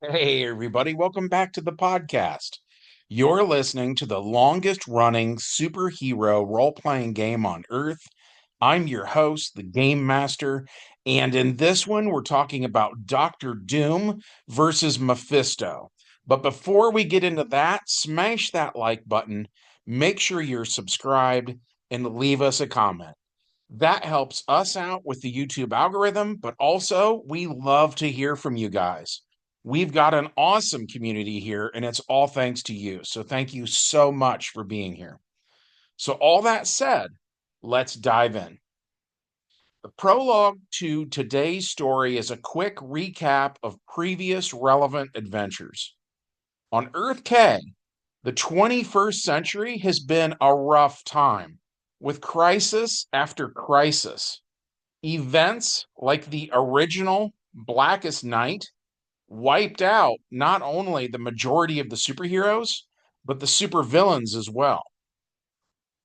Hey, everybody, welcome back to the podcast. You're listening to the longest running superhero role playing game on Earth. I'm your host, the Game Master, and in this one, we're talking about Doctor Doom versus Mephisto. But before we get into that, smash that like button, make sure you're subscribed, and leave us a comment. That helps us out with the YouTube algorithm, but also we love to hear from you guys. We've got an awesome community here, and it's all thanks to you. So thank you so much for being here. So, all that said, let's dive in. The prologue to today's story is a quick recap of previous relevant adventures. On Earth K, the 21st century has been a rough time, with crisis after crisis. Events like the original Blackest Night wiped out not only the majority of the superheroes, but the supervillains as well.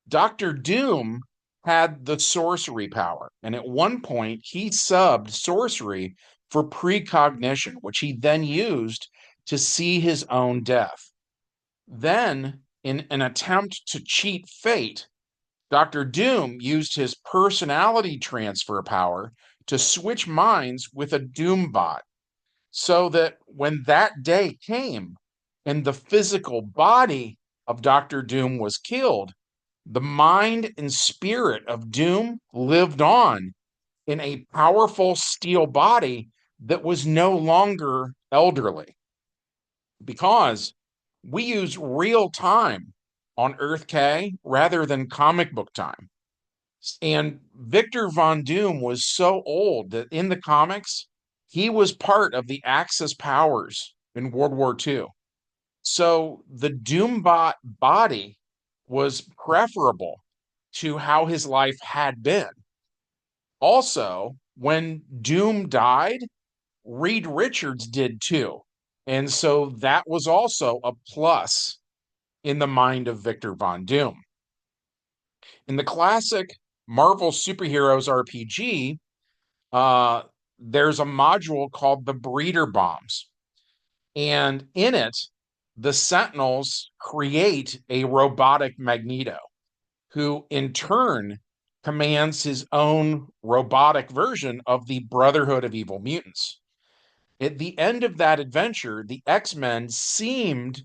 Doctor Doom had the sorcery power, and at one point he subbed sorcery for precognition, which he then used to see his own death. Then, in an attempt to cheat fate, Doctor Doom used his personality transfer power to switch minds with a Doombot so that when that day came and the physical body of Doctor Doom was killed, the mind and spirit of Doom lived on in a powerful steel body that was no longer elderly because we use real time on Earth K rather than comic book time. And Victor Von Doom was so old that in the comics, he was part of the Axis powers in World War II. So the Doombot body was preferable to how his life had been. Also, when Doom died, Reed Richards did too. And so that was also a plus in the mind of Victor Von Doom. In the classic Marvel Superheroes RPG, there's a module called the Breeder Bombs. And in it, the Sentinels create a robotic Magneto, who in turn commands his own robotic version of the Brotherhood of Evil Mutants. At the end of that adventure, the X-Men seemed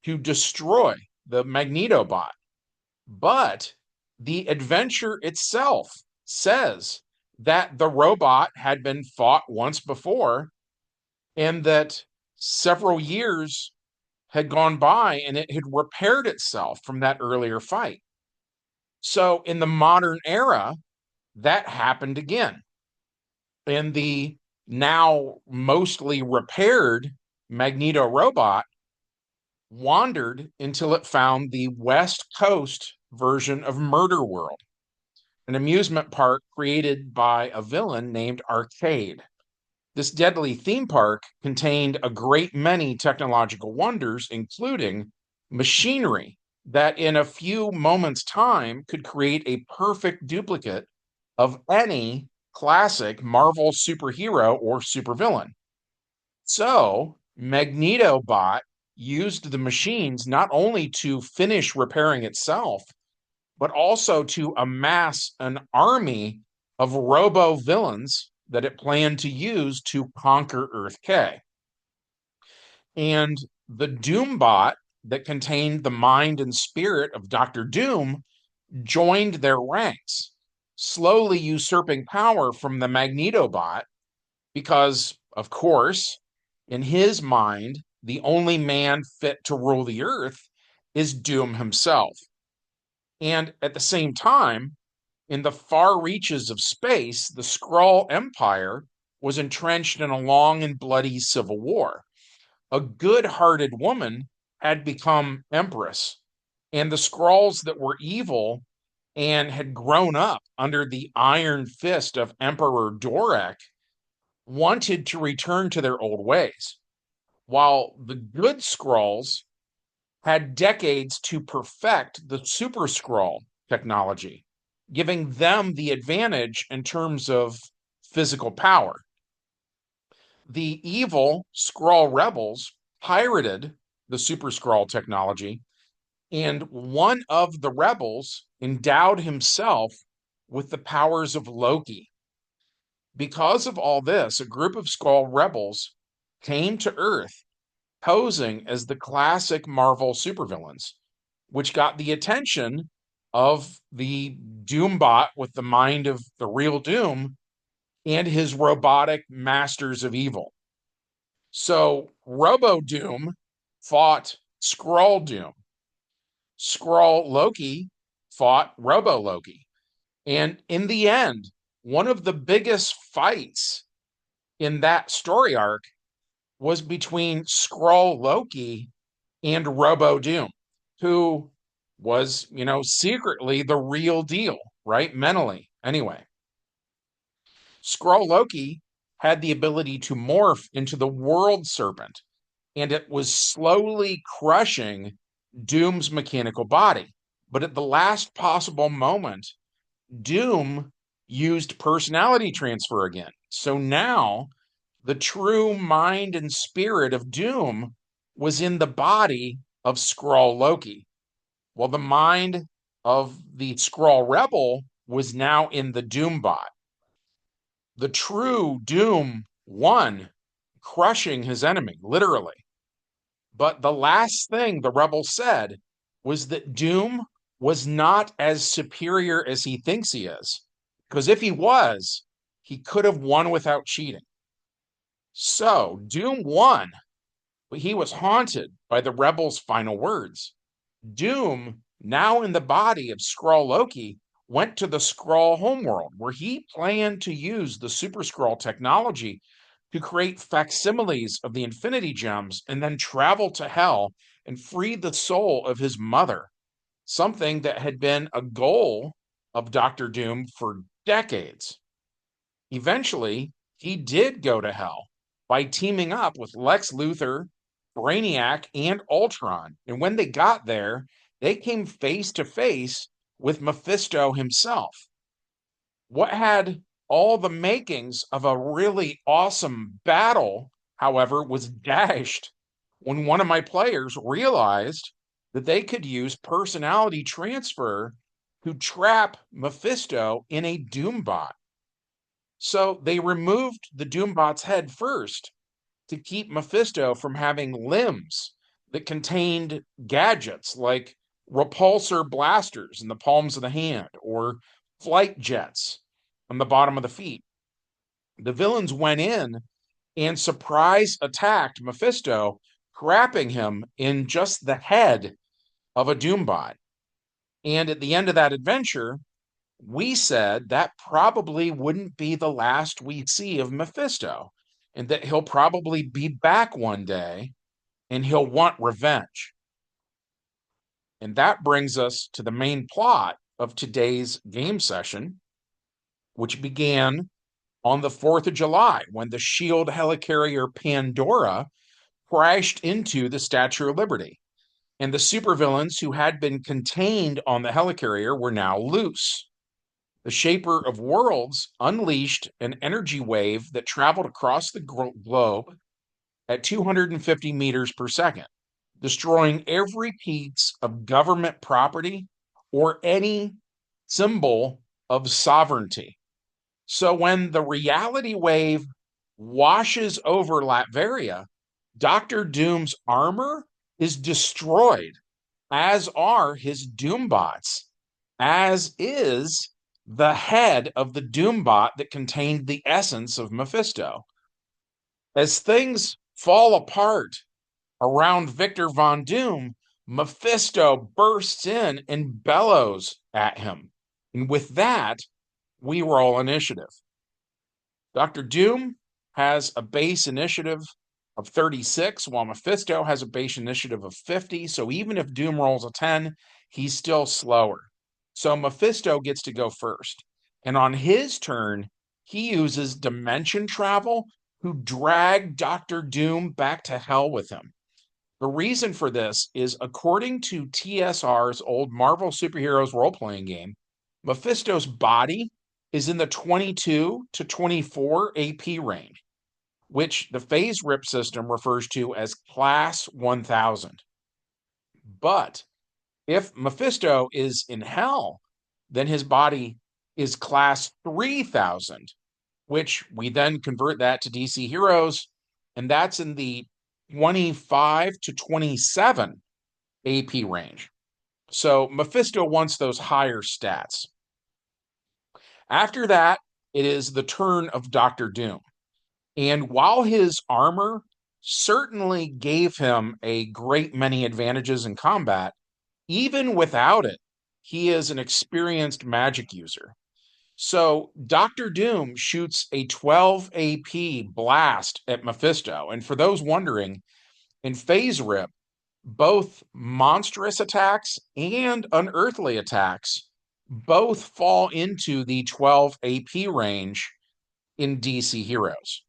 to destroy the Magneto bot, but the adventure itself says that the robot had been fought once before and that several years had gone by and it had repaired itself from that earlier fight. So in the modern era, that happened again. And the now mostly repaired Magneto robot wandered until it found the West Coast version of Murder World, an amusement park created by a villain named Arcade. This deadly theme park contained a great many technological wonders, including machinery that in a few moments' time could create a perfect duplicate of any classic Marvel superhero or supervillain. So, Magneto Bot used the machines not only to finish repairing itself, but also to amass an army of robo villains that it planned to use to conquer Earth K. And the Doombot that contained the mind and spirit of Doctor Doom joined their ranks, slowly usurping power from the Magnetobot because, of course, in his mind, the only man fit to rule the earth is Doom himself. And at the same time, in the far reaches of space, the Skrull Empire was entrenched in a long and bloody civil war. A good hearted woman had become empress, and the Skrulls that were evil and had grown up under the iron fist of Emperor Dorek wanted to return to their old ways, while the good Skrulls had decades to perfect the Super Skrull technology, giving them the advantage in terms of physical power. The evil Skrull rebels pirated the Super Skrull technology, and one of the rebels endowed himself with the powers of Loki. Because of all this, a group of Skrull rebels came to Earth posing as the classic Marvel supervillains, which got the attention of the Doombot with the mind of the real Doom and his robotic masters of evil. So Robo Doom fought Skrull Doom. Skrull Loki fought Robo Loki. And in the end, one of the biggest fights in that story arc was between Skrull Loki and Robo Doom, who was, secretly the real deal, right? Mentally, anyway. Skrull Loki had the ability to morph into the World Serpent, and it was slowly crushing Doom's mechanical body. But at the last possible moment, Doom used personality transfer again. So now the true mind and spirit of Doom was in the body of Skrull Loki, while the mind of the Skrull Rebel was now in the Doombot. The true Doom won, crushing his enemy, literally. But the last thing the Rebel said was that Doom was not as superior as he thinks he is. Because if he was, he could have won without cheating. So Doom won, but he was haunted by the Rebel's final words. Doom, now in the body of Skrull Loki, went to the Skrull homeworld, where he planned to use the Super Skrull technology to create facsimiles of the Infinity Gems and then travel to Hell and free the soul of his mother, something that had been a goal of Doctor Doom for decades. Eventually, he did go to Hell by teaming up with Lex Luthor, Brainiac, and Ultron. And when they got there, they came face to face with Mephisto himself. What had all the makings of a really awesome battle, however, was dashed when one of my players realized that they could use personality transfer to trap Mephisto in a Doombot. So they removed the Doombot's head first to keep Mephisto from having limbs that contained gadgets like repulsor blasters in the palms of the hand or flight jets on the bottom of the feet. The villains went in and surprise attacked Mephisto, trapping him in just the head of a Doombot. And at the end of that adventure, we said that probably wouldn't be the last we see of Mephisto, and that he'll probably be back one day and he'll want revenge. And that brings us to the main plot of today's game session, which began on the 4th of July when the SHIELD helicarrier Pandora crashed into the Statue of Liberty. And the supervillains who had been contained on the helicarrier were now loose. The Shaper of Worlds unleashed an energy wave that traveled across the globe at 250 meters per second, destroying every piece of government property or any symbol of sovereignty. So when the reality wave washes over Latveria, Doctor Doom's armor is destroyed, as are his Doombots, as is the head of the Doombot that contained the essence of Mephisto. As things fall apart around Victor Von Doom, Mephisto bursts in and bellows at him. And with that, we roll initiative. Dr. Doom has a base initiative of 36, while Mephisto has a base initiative of 50. So even if Doom rolls a 10, he's still slower. So Mephisto gets to go first. And on his turn, he uses dimension travel to drag Dr. Doom back to hell with him. The reason for this is, according to TSR's old Marvel Superheroes role-playing game, Mephisto's body is in the 22 to 24 AP range, which the phase rip system refers to as Class 1000. But if Mephisto is in hell, then his body is Class 3000, which we then convert that to DC Heroes, and that's in the 25 to 27 AP range. So Mephisto wants those higher stats. After that, it is the turn of Doctor Doom. And while his armor certainly gave him a great many advantages in combat, even without it, he is an experienced magic user. So Doctor Doom shoots a 12 AP blast at Mephisto. And for those wondering, in Phase Rip, both monstrous attacks and unearthly attacks both fall into the 12 AP range in DC Heroes.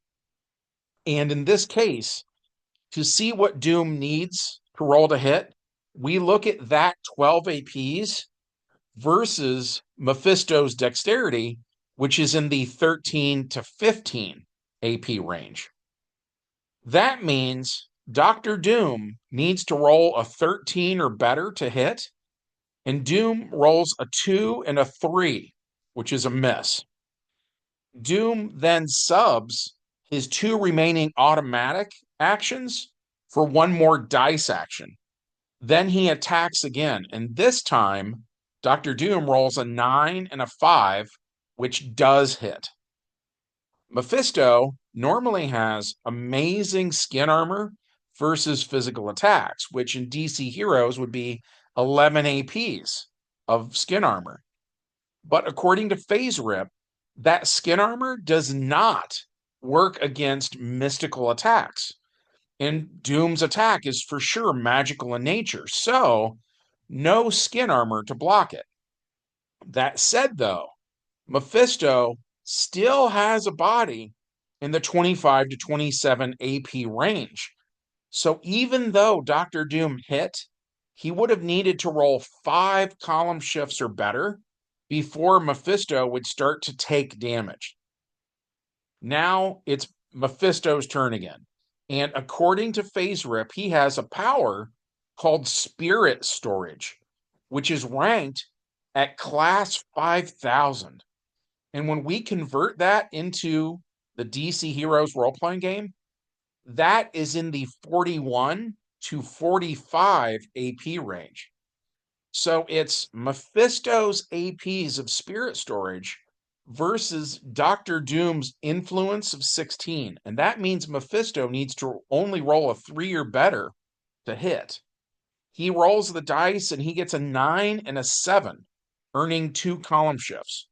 And in this case, to see what Doom needs to roll to hit, we look at that 12 APs versus Mephisto's dexterity, which is in the 13 to 15 AP range. That means Doctor Doom needs to roll a 13 or better to hit, and Doom rolls a 2 and a 3, which is a miss. Doom then subs his 2 remaining automatic actions for 1 more dice action. Then he attacks again, and this time Doctor Doom rolls a 9 and a 5, which does hit. Mephisto normally has amazing skin armor versus physical attacks, which in DC Heroes would be 11 APs of skin armor. But according to Phase Rip, that skin armor does not work against mystical attacks. And Doom's attack is for sure magical in nature, so no skin armor to block it. That said, though, Mephisto still has a body in the 25 to 27 AP range. So even though Doctor Doom hit, he would have needed to roll 5 column shifts or better before Mephisto would start to take damage. Now it's Mephisto's turn again. And according to Phase Rip, he has a power called Spirit Storage, which is ranked at Class 5000. And when we convert that into the DC Heroes role-playing game, that is in the 41 to 45 AP range. So it's Mephisto's APs of Spirit Storage versus Doctor Doom's influence of 16. And that means Mephisto needs to only roll a 3 or better to hit. He rolls the dice and he gets a 9 and a 7, earning 2 column shifts.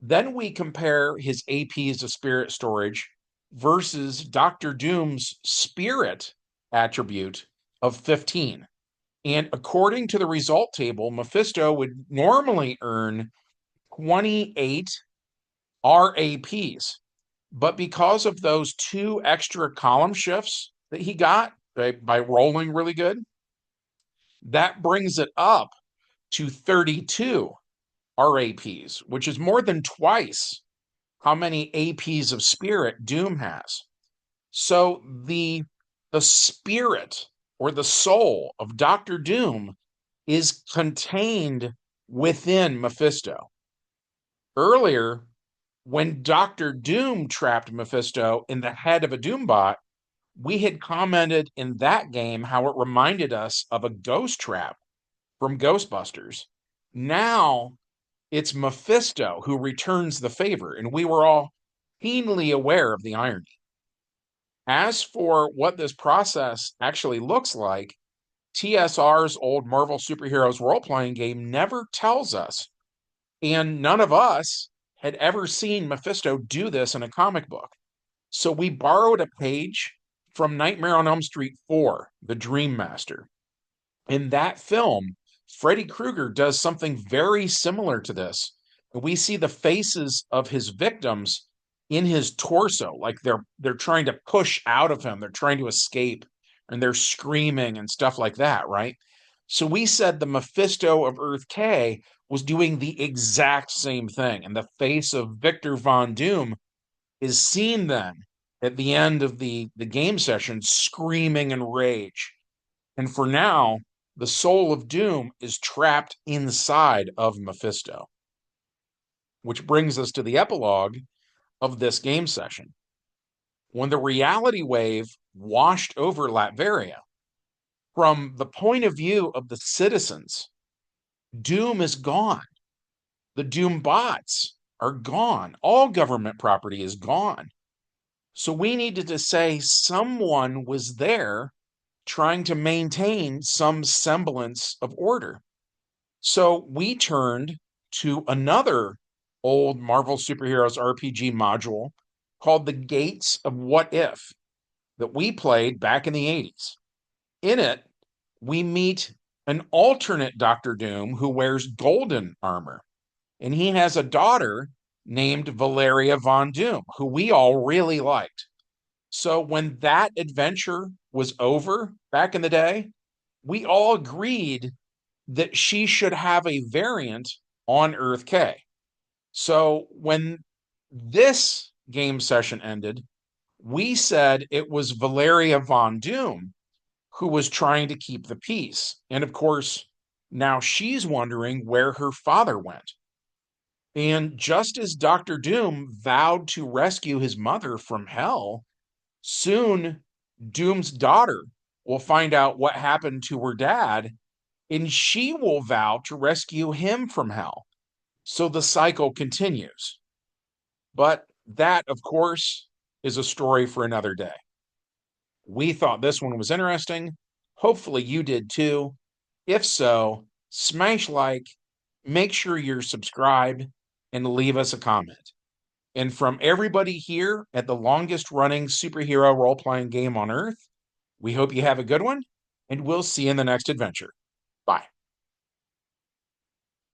Then we compare his APs of Spirit Storage versus Doctor Doom's Spirit attribute of 15. And according to the result table, Mephisto would normally earn 28 RAPs. But because of those 2 extra column shifts that he got by rolling really good, that brings it up to 32 RAPs, which is more than twice how many APs of Spirit Doom has. So the spirit or the soul of Doctor Doom is contained within Mephisto. Earlier, when Doctor Doom trapped Mephisto in the head of a Doombot, we had commented in that game how it reminded us of a ghost trap from Ghostbusters. Now it's Mephisto who returns the favor, and we were all keenly aware of the irony. As for what this process actually looks like, TSR's old Marvel Superheroes role-playing game never tells us, and none of us had ever seen Mephisto do this in a comic book. So we borrowed a page from Nightmare on Elm Street 4, The Dream Master. In that film, Freddy Krueger does something very similar to this. We see the faces of his victims in his torso, like they're trying to push out of him, they're trying to escape, and they're screaming and stuff like that, right? So we said the Mephisto of Earth K was doing the exact same thing, and the face of Victor Von Doom is seen then at the end of the game session screaming in rage. And for now, the soul of Doom is trapped inside of Mephisto, which brings us to the epilogue of this game session. When the reality wave washed over Latveria, from the point of view of the citizens, Doom is gone. The Doombots are gone. All government property is gone. So we needed to say someone was there trying to maintain some semblance of order. So we turned to another old Marvel Superheroes RPG module called The Gates of What If that we played back in the 80s. In it, we meet an alternate Doctor Doom who wears golden armor, and he has a daughter named Valeria Von Doom, who we all really liked. So when that adventure was over back in the day, we all agreed that she should have a variant on Earth K. So when this game session ended, we said it was Valeria Von Doom who was trying to keep the peace. And of course, now she's wondering where her father went. And just as Dr. Doom vowed to rescue his mother from hell, soon Doom's daughter will find out what happened to her dad, and she will vow to rescue him from hell. So the cycle continues. But that, of course, is a story for another day. We thought this one was interesting. Hopefully you did too. If so, smash like, make sure you're subscribed, and leave us a comment. And from everybody here at the longest running superhero role playing game on Earth, we hope you have a good one, and we'll see you in the next adventure. Bye.